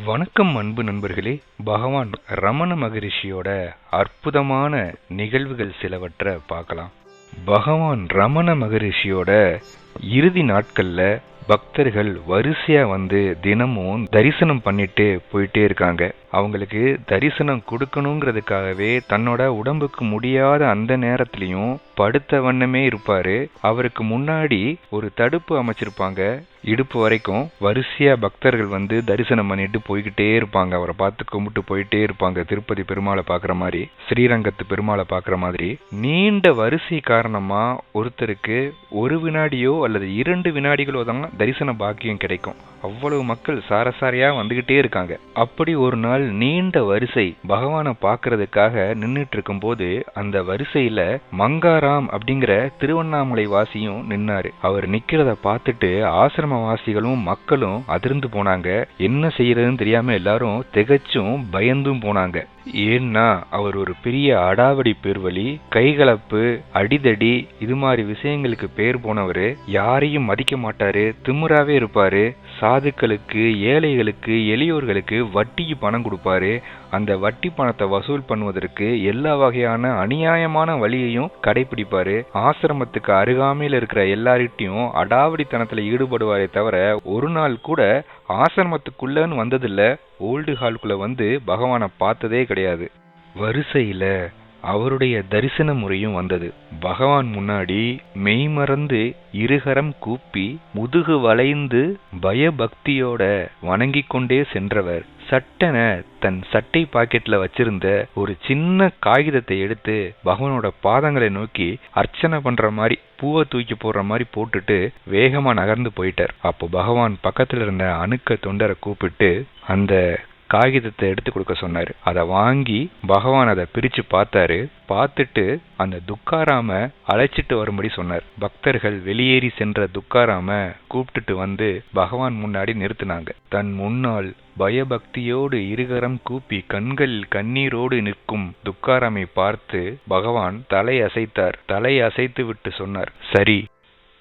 வணக்கம் அன்பு நண்பர்களே. பகவான் ரமண மகரிஷியோட அற்புதமான நிகழ்வுகள் சிலவற்றை பார்க்கலாம். பகவான் ரமண மகரிஷியோட இறுதி நாட்கள்ல பக்தர்கள் வரிசையா வந்து தினமும் தரிசனம் பண்ணிட்டு போயிட்டே இருக்காங்க. அவங்களுக்கு தரிசனம் கொடுக்கணுங்கிறதுக்காகவே தன்னோட உடம்புக்கு முடியாத அந்த நேரத்திலையும் படுத்த வண்ணமே இருப்பாரு. அவருக்கு முன்னாடி ஒரு தடுப்பு அமைச்சிருப்பாங்க. இடுப்பு வரைக்கும் வரிசையா பக்தர்கள் வந்து தரிசனம் பண்ணிட்டு போய்கிட்டே இருப்பாங்க. அவரை பார்த்து கும்பிட்டு போயிட்டே இருப்பாங்க. திருப்பதி பெருமாளை பாக்குற மாதிரி, ஸ்ரீரங்கத்து பெருமாளை பாக்குற மாதிரி. நீண்ட வரிசை காரணமா ஒருத்தருக்கு 1 வினாடியோ அல்லது 2 வினாடிகளோ தான் தரிசன பாக்கியம் கிடைக்கும். அவ்வளவு மக்கள் சாரசாரியா வந்துகிட்டே இருக்காங்க. அப்படி ஒரு நாள் நீண்ட வரிசை பகவானை பாக்குறதுக்காக நின்றுட்டு இருக்கும் போது அந்த வரிசையில மங்காராம் அப்படிங்கிற திருவண்ணாமலை வாசியும் நின்னாரு. அவர் நிக்கிறத பார்த்துட்டு ஆசிரமவாசிகளும் மக்களும் அதிர்ந்து போனாங்க. என்ன செய்யறதுன்னு தெரியாம எல்லாரும் திகைச்சும் பயந்தும் போனாங்க. ஏன்னா அவர் ஒரு பெரிய அடாவடி பேர்வழி, கைகலப்பு, அடிதடி இது மாதிரி விஷயங்களுக்கு பேர் போனவரு. யாரையும் மதிக்க மாட்டாரு, திமிராவே இருப்பாரு. சாதுக்களுக்கு, ஏழைகளுக்கு, எளியோர்களுக்கு வட்டிக்கு பணம் கொடுப்பாரு. அந்த வட்டி பணத்தை வசூல் பண்ணுவதற்கு எல்லா வகையான அநியாயமான வழியையும் கடைபிடிப்பாரு. ஆசிரமத்துக்கு அருகாமையில் இருக்கிற எல்லார்கிட்டையும் அடாவடித்தனத்துல ஈடுபடுவாரே தவிர ஒரு நாள் கூட ஆசிரமத்துக்குள்ளன்னு வந்ததில்ல, ஓல்டு ஹாலுக்குள்ள வந்து பகவானை பார்த்ததே கிடையாது. வரிசையில அவருடைய தரிசன முறையும் வந்தது. பகவான் முன்னாடி மெய்மறந்து இருகரம் கூப்பி முதுகு வளைந்து பயபக்தியோட வணங்கி கொண்டே சென்றவர் சட்டென தன் சட்டை பாக்கெட்ல வச்சிருந்த ஒரு சின்ன காகிதத்தை எடுத்து பகவானோட பாதங்களை நோக்கி அர்ச்சனை பண்ற மாதிரி, பூவை தூக்கி போடுற மாதிரி போட்டுட்டு வேகமா நகர்ந்து போயிட்டார். அப்போ பகவான் பக்கத்துல இருந்த அணுக்க தொண்டரை கூப்பிட்டு அந்த காகிதத்தை எடுத்து கொடுக்க சொன்னாரு. அதை வாங்கி பகவான் அதை பிரிச்சு பார்த்தாரு. பார்த்துட்டு அந்த துக்காராம அழைச்சிட்டு வரும்படி சொன்னார். பக்தர்கள் வெளியேறி சென்ற துக்காராம கூப்பிட்டுட்டு வந்து பகவான் முன்னாடி நிறுத்தினாங்க. தன் முன்னால் பயபக்தியோடு இருகரம் கூப்பி கண்களில் கண்ணீரோடு நிற்கும் துக்காராமை பார்த்து பகவான் தலை அசைத்தார். தலை அசைத்து விட்டு சொன்னார், சரி.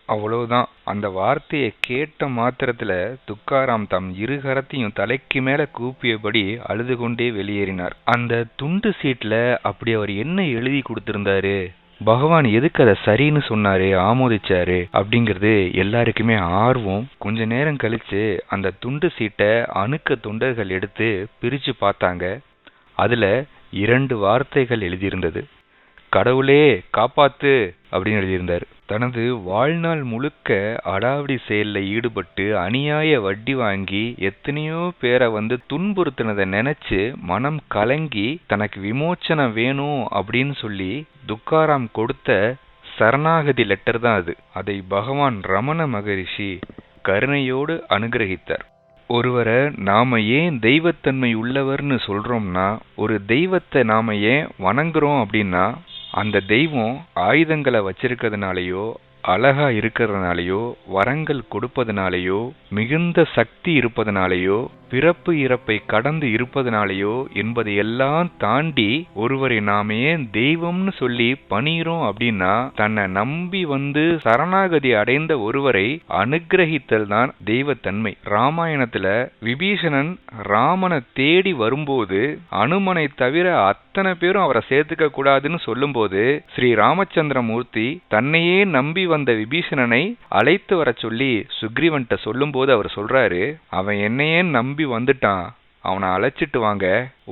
அவ்வளவுதான். அந்த வார்த்தையை கேட்ட மாத்திரத்துல துக்காராம் தம் இருகரத்தையும் தலைக்கு மேல கூப்பியபடி அழுது கொண்டே வெளியேறினார். அந்த துண்டு சீட்ல அப்படி அவர் என்ன எழுதி கொடுத்திருந்தாரு, பகவான் எதுக்கு அதை சரின்னு சொன்னாரு, ஆமோதிச்சாரு அப்படிங்கிறது எல்லாருக்குமே ஆர்வம். கொஞ்ச நேரம் கழிச்சு அந்த துண்டு சீட்டை அணுக்க தொண்டர்கள் எடுத்து பிரிச்சு பார்த்தாங்க. அதுல 2 வார்த்தைகள் எழுதியிருந்தது. கடவுளே காப்பாத்து அப்படின்னு எழுதியிருந்தார். தனது வாழ்நாள் முழுக்க அடாவடி செயல்ல ஈடுபட்டு அநியாய வட்டி வாங்கி எத்தனையோ பேரை வந்து துன்புறுத்தினதை நினைச்சு மனம் கலங்கி தனக்கு விமோச்சனம் வேணும் அப்படின்னு சொல்லி துக்காராம் கொடுத்த சரணாகதி லெட்டர் தான் அது. அதை பகவான் ரமண மகரிஷி கருணையோடு அனுகிரகித்தார். ஒருவரை நாம ஏன் தெய்வத்தன்மை உள்ளவர்னு சொல்றோம்னா, ஒரு தெய்வத்தை நாம ஏன் வணங்குறோம் அப்படின்னா, அந்த தெய்வம் ஆயுதங்களை வச்சிருக்கிறதுனாலயோ, அழகா இருக்கிறதுனாலயோ, வரங்கள் கொடுப்பதனாலேயோ, மிகுந்த சக்தி இருப்பதனாலேயோ, பிறப்பு இறப்பை கடந்து இருப்பதனாலேயோ என்பதையெல்லாம் தாண்டி ஒருவரை நாம ஏன் தெய்வம்னு சொல்லி பணிகிறோம் அப்படின்னா, தன்னை நம்பி வந்து சரணாகதி அடைந்த ஒருவரை அனுகிரகித்தல் தான் தெய்வத்தன்மை. ராமாயணத்துல விபீஷணன் ராமனை தேடி வரும்போது அனுமனை தவிர அத்தனை பேரும் அவரை சேர்த்துக்க கூடாதுன்னு சொல்லும்போது ஸ்ரீ ராமச்சந்திர மூர்த்தி தன்னையே நம்பி வந்த விபீஷணனை அழைத்து வர சொல்லி சுக்ரீவன்ட்ட சொல்லும் போது அவர் சொல்றாரு, அவன் என்னையே நம்பி வந்துட்டான், அவனை அழைச்சிட்டு வாங்க.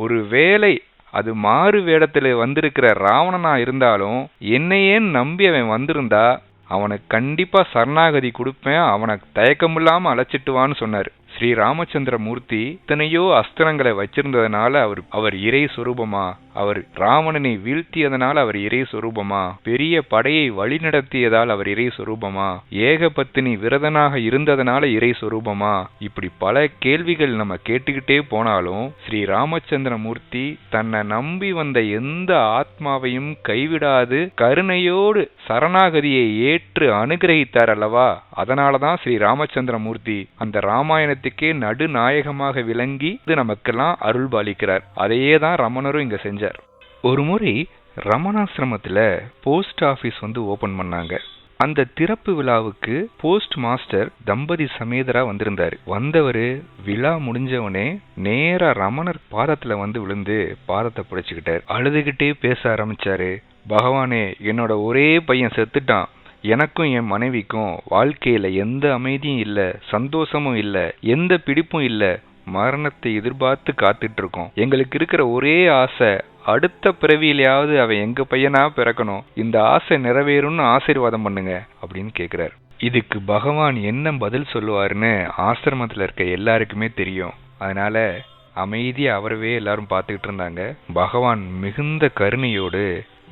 ஒரு வேளை அது மாறு வேடத்துல வந்திருக்கிற ராவணனா இருந்தாலும் என்னையே நம்பி அவன் வந்திருந்தா அவனுக்கு கண்டிப்பா சரணாகதி கொடுப்பேன், அவனை தயக்கமில்லாம அழைச்சிட்டு வான்னு சொன்னாரு. ஸ்ரீ ராமச்சந்திர மூர்த்தி இத்தனையோ அஸ்திரங்களை வச்சிருந்ததுனால அவர் இறை சொரூபமா, அவர் ராவணனை வீழ்த்தியதனால அவர் இறை சொரூபமா, பெரிய படையை வழிநடத்தியதால் அவர் இறை சொரூபமா, ஏகபத்தினி விரதனாக இருந்ததனால இறை சொரூபமா, இப்படி பல கேள்விகள் நம்ம கேட்டுக்கிட்டே போனாலும் ஸ்ரீ ராமச்சந்திர மூர்த்தி தன்னை நம்பி வந்த எந்த ஆத்மாவையும் கைவிடாது கருணையோடு சரணாகதியை ஏற்று அனுகிரகித்தார் அல்லவா. அதனாலதான் ஸ்ரீ ராமச்சந்திர மூர்த்தி அந்த ராமாயணத்துக்கே நடுநாயகமாக விளங்கி நமக்கெல்லாம் அருள் பாலிக்கிறார். அதையே தான் ரமணரும் இங்க செஞ்சார். ஒரு முறை ரமணாசிரமத்துல போஸ்ட் ஆபீஸ் வந்து ஓபன் பண்ணாங்க. அந்த திறப்பு விழாவுக்கு போஸ்ட் மாஸ்டர் தம்பதி சமேதரா வந்திருந்தாரு. வந்தவரு விழா முடிஞ்சவனே நேரா ரமணர் பாதத்துல வந்து விழுந்து பாதத்தை பிடிச்சுக்கிட்டாரு. அழுதுகிட்டே பேச ஆரம்பிச்சாரு. பகவானே, என்னோட ஒரே பையன் செத்துட்டான். எனக்கும் என் மனைவிக்கும் வாழ்க்கையில எந்த அமைதியும் இல்ல, சந்தோஷமும் இல்ல, எந்த பிடிப்பும் இல்ல. மரணத்தை எதிர்பார்த்து காத்துட்டு இருக்கோம். எங்களுக்கு இருக்கிற ஒரே ஆசை, அடுத்த பிறவியிலையாவது அவன் எங்க பையனா பிறக்கணும். இந்த ஆசை நிறைவேறும்னு ஆசீர்வாதம் பண்ணுங்க அப்படின்னு கேக்குறாரு. இதுக்கு பகவான் என்ன பதில் சொல்லுவாருன்னு ஆசிரமத்துல இருக்க எல்லாருக்குமே தெரியும். அதனால அமைதியா அவரவே எல்லாரும் பார்த்துக்கிட்டு இருந்தாங்க. பகவான் மிகுந்த கருணையோடு,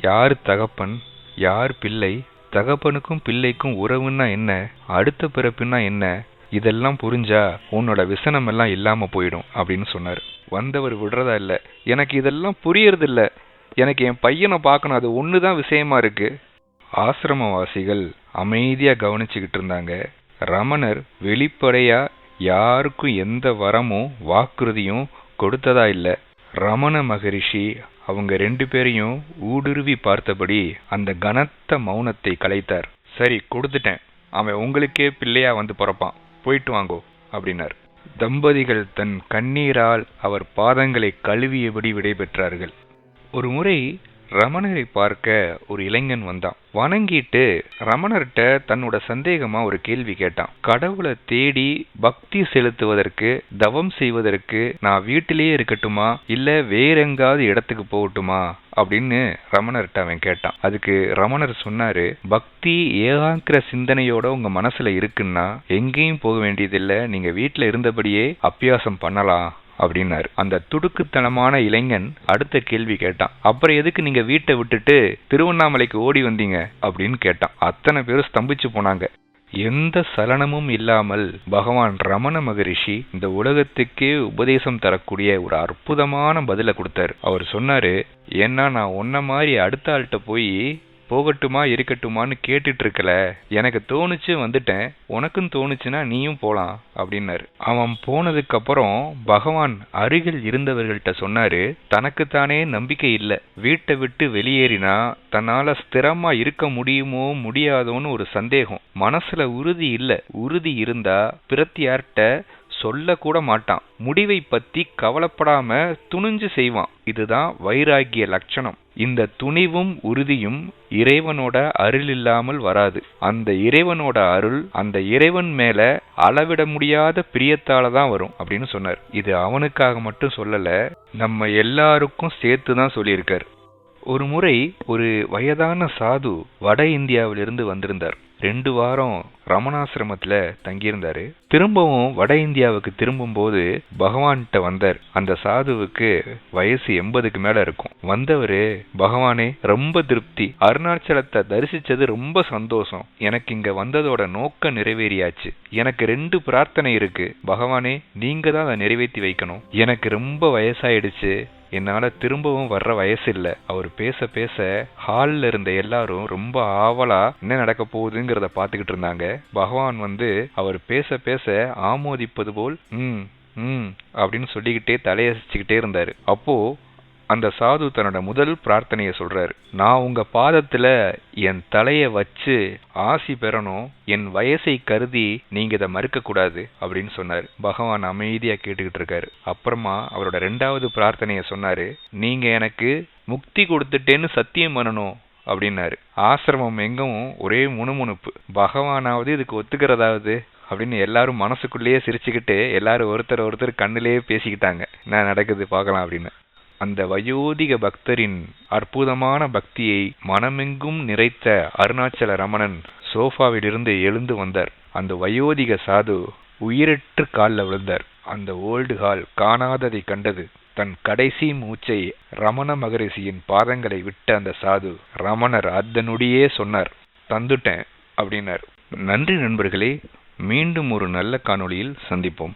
யார் தகப்பன் யார் பிள்ளை, தகப்பனுக்கும் பிள்ளைக்கும் உறவுன்னா என்ன, அடுத்த பிறப்புன்னா என்ன, இதெல்லாம் புரிஞ்சா உன்னோட விசனம் எல்லாம் இல்லாம போயிடும் அப்படின்னு சொன்னாரு. வந்தவர் விடுறதா இல்ல, எனக்கு இதெல்லாம் புரியறது இல்ல, எனக்கு என் பையனை பார்க்கணும், அது ஒண்ணுதான் விஷயமா இருக்கு. ஆசிரமவாசிகள் அமைதியா கவனிச்சுக்கிட்டு இருந்தாங்க. ரமணர் வெளிப்படையா யாருக்கும் எந்த வரமும் வாக்குறுதியும் கொடுத்ததா இல்ல. ரமண மகரிஷி அவங்க 2 பேரையும் ஊடுருவி பார்த்தபடி அந்த கனத்த மௌனத்தை கலைத்தார். சரி, கொடுத்துட்டேன், அவன் உங்களுக்கே பிள்ளையா வந்து பிறப்பான், போயிட்டு வாங்கோ அப்படின்னார். தம்பதிகள் தன் கண்ணீரால் அவர் பாதங்களை கழுவியபடி விடைபெற்றார்கள். ஒரு முறை ரமணரை பார்க்க ஒரு இளைஞன் வந்தான். வணங்கிட்டு ரமணர்கிட்ட தன்னோட சந்தேகமா ஒரு கேள்வி கேட்டான். கடவுளை தேடி பக்தி செலுத்துவதற்கு, தவம் செய்வதற்கு நான் வீட்டிலேயே இருக்கட்டுமா இல்ல வேற எங்காவது இடத்துக்கு போகட்டுமா அப்படின்னு ரமணர்கிட்ட அவன் கேட்டான். அதுக்கு ரமணர் சொன்னாரு, பக்தி ஏகாங்கிர சிந்தனையோட உங்க மனசுல இருக்குன்னா எங்கேயும் போக வேண்டியதில்லை, நீங்க வீட்டுல இருந்தபடியே அபியாசம் பண்ணலாம் அப்படின்னாரு. அந்த துடுக்குத்தனமான இளைஞன் அடுத்த கேள்வி கேட்டான், அப்புறம் எதுக்கு நீங்க வீட்டை விட்டுட்டு திருவண்ணாமலைக்கு ஓடி வந்தீங்க அப்படின்னு கேட்டான். அத்தனை பேரும் ஸ்தம்பிச்சு போனாங்க. எந்த சலனமும் இல்லாமல் பகவான் ரமண மகரிஷி இந்த உலகத்துக்கே உபதேசம் தரக்கூடிய ஒரு அற்புதமான பதில கொடுத்தாரு. அவர் சொன்னாரு, ஏன்னா நான் உன்ன மாதிரி அடுத்த ஆள்கிட்ட போய் போகட்டுமா இருக்கட்டுமான்னு கேட்டுட்டு இருக்கல, எனக்கு தோணுச்சு வந்துட்டேன், உனக்கும் தோணுச்சுன்னா நீயும் போலாம் அப்படின்னாரு. அவன் போனதுக்கு அப்புறம் பகவான் அருகில் இருந்தவர்கள்ட்ட சொன்னாரு, தனக்குத்தானே நம்பிக்கை இல்ல, வீட்டை விட்டு வெளியேறினா தன்னால ஸ்திரமா இருக்க முடியுமோ முடியாதோன்னு ஒரு சந்தேகம், மனசுல உறுதி இல்ல, உறுதி இருந்தா பிரத்தியார்ட்ட சொல்ல கூட மாட்டான், முடிவை பத்தி கவலைப்படாம துணிஞ்சு செய்வான், இதுதான் வைராகிய லட்சணம். இந்த துணிவும் உறுதியும் இறைவனோட அருள் இல்லாமல் வராது. அந்த இறைவனோட அருள் அந்த இறைவன் மேல அளவிட முடியாத பிரியத்தால தான் வரும் அப்படின்னு சொன்னார். இது அவனுக்காக மட்டும் சொல்லல, நம்ம எல்லாருக்கும் சேர்த்துதான் சொல்லியிருக்காரு. ஒரு முறை ஒரு வயதான சாது வட இந்தியாவிலிருந்து வந்திருந்தார். 2 வாரம் ரமணாசிரமத்துல தங்கியிருந்தாரு. திரும்பவும் வட இந்தியாவுக்கு திரும்பும் போது பகவான்கிட்ட வந்தார். அந்த சாதுவுக்கு வயசு 80க்கு மேல இருக்கும். வந்தவரு, பகவானே ரொம்ப திருப்தி, அருணாச்சலத்தை தரிசிச்சது ரொம்ப சந்தோஷம், எனக்கு இங்க வந்ததோட நோக்கம் நிறைவேறியாச்சு, எனக்கு 2 பிரார்த்தனை இருக்கு, பகவானே நீங்க தான் அதை நிறைவேற்றி வைக்கணும், எனக்கு ரொம்ப வயசாயிடுச்சு, என்னால திரும்பவும் வர்ற வயசு இல்ல. அவர் பேச பேச ஹால்ல இருந்த எல்லாரும் ரொம்ப ஆவலா என்ன நடக்க போகுதுங்கிறத பாத்துக்கிட்டு இருந்தாங்க. பகவான் வந்து அவர் பேச பேச ஆமோதிப்பது போல் அப்படின்னு சொல்லிக்கிட்டே தலையசிச்சுக்கிட்டே இருந்தாரு. அப்போ அந்த சாது தன்னோட முதல் பிரார்த்தனைய சொல்றாரு, நான் உங்க பாதத்துல என் தலைய வச்சு ஆசி பெறணும், என் வயசை கருதி நீங்க இதை மறுக்க கூடாது அப்படின்னு சொன்னாரு. பகவான் அமைதியா கேட்டுக்கிட்டு இருக்காரு. அப்புறமா அவரோட 2வது பிரார்த்தனைய சொன்னாரு, நீங்க எனக்கு முக்தி கொடுத்துட்டேன்னு சத்தியம் பண்ணணும் அப்படின்னாரு. ஆசிரமம் எங்கவும் ஒரே முணுமுணுப்பு, பகவானாவது இதுக்கு ஒத்துக்கிறதாவது அப்படின்னு எல்லாரும் மனசுக்குள்ளேயே சிரிச்சுக்கிட்டு எல்லாரும் ஒருத்தர் கண்ணிலேயே பேசிக்கிட்டாங்க, என்ன நடக்குது பார்க்கலாம் அப்படின்னு. அந்த வயோதிக பக்தரின் அற்புதமான பக்தியை மனமெங்கும் நிறைத்த அருணாச்சல ரமணன் சோஃபாவிலிருந்து எழுந்து வந்தார். அந்த வயோதிக சாது உயிரற்று காலில் விழுந்தார். அந்த ஓல்டு ஹால் காணாததை கண்டது. தன் கடைசி மூச்சை ரமண மகரிஷியின் பாதங்களை விட்ட அந்த சாது ரமணர் அந்த நொடியே சொன்னார், தந்துட்டேன் அப்படின்னார். நன்றி நண்பர்களே, மீண்டும் ஒரு நல்ல காணொளியில் சந்திப்போம்.